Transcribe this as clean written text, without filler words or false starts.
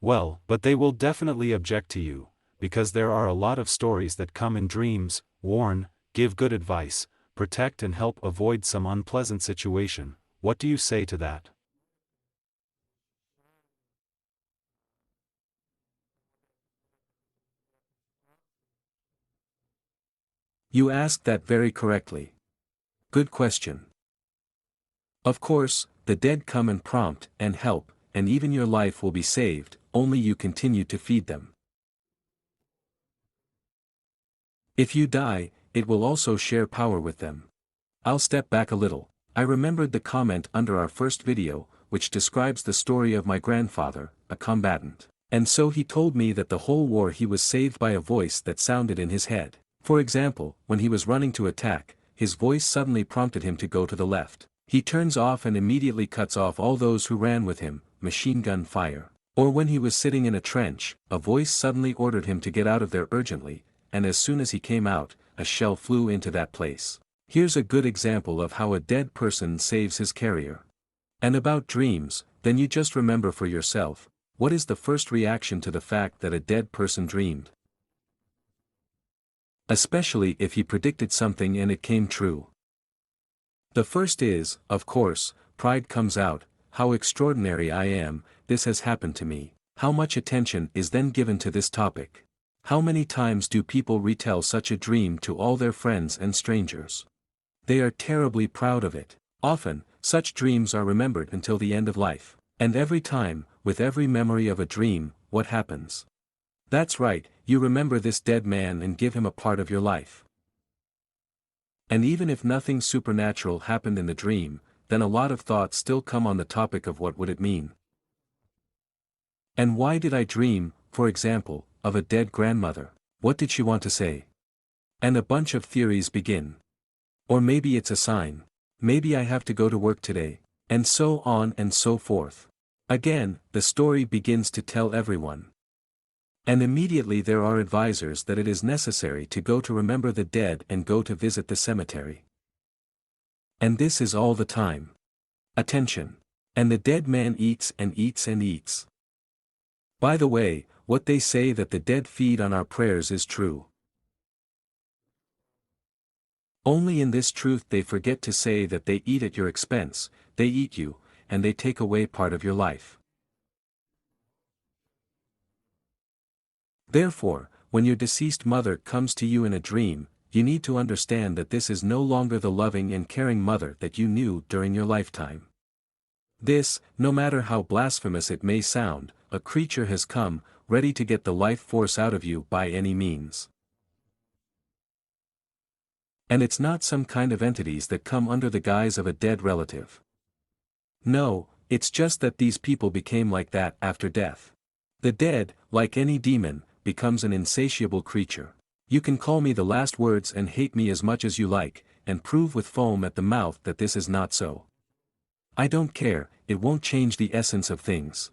Well, but they will definitely object to you, because there are a lot of stories that come in dreams, warn, give good advice, protect and help avoid some unpleasant situation. What do you say to that? You asked that very correctly. Good question. Of course, the dead come and prompt and help, and even your life will be saved, only you continue to feed them. If you die, it will also share power with them. I'll step back a little. I remembered the comment under our first video, which describes the story of my grandfather, a combatant. And so he told me that the whole war he was saved by a voice that sounded in his head. For example, when he was running to attack, his voice suddenly prompted him to go to the left. He turns off and immediately cuts off all those who ran with him, machine gun fire. Or when he was sitting in a trench, a voice suddenly ordered him to get out of there urgently, and as soon as he came out, a shell flew into that place. Here's a good example of how a dead person saves his carrier. And about dreams, then you just remember for yourself, what is the first reaction to the fact that a dead person dreamed? Especially if he predicted something and it came true. The first is, of course, pride comes out. How extraordinary I am, this has happened to me. How much attention is then given to this topic? How many times do people retell such a dream to all their friends and strangers? They are terribly proud of it. Often, such dreams are remembered until the end of life. And every time, with every memory of a dream, what happens? That's right, you remember this dead man and give him a part of your life. And even if nothing supernatural happened in the dream, then a lot of thoughts still come on the topic of what would it mean. And why did I dream, for example, of a dead grandmother? What did she want to say? And a bunch of theories begin. Or maybe it's a sign. Maybe I have to go to work today. And so on and so forth. Again, the story begins to tell everyone. And immediately there are advisors that it is necessary to go to remember the dead and go to visit the cemetery. And this is all the time. Attention. And the dead man eats and eats and eats. By the way, what they say that the dead feed on our prayers is true. Only in this truth they forget to say that they eat at your expense, they eat you, and they take away part of your life. Therefore, when your deceased mother comes to you in a dream, you need to understand that this is no longer the loving and caring mother that you knew during your lifetime. This, no matter how blasphemous it may sound, a creature has come, ready to get the life force out of you by any means. And it's not some kind of entities that come under the guise of a dead relative. No, it's just that these people became like that after death. The dead, like any demon, becomes an insatiable creature. You can call me the last words and hate me as much as you like, and prove with foam at the mouth that this is not so. I don't care, it won't change the essence of things.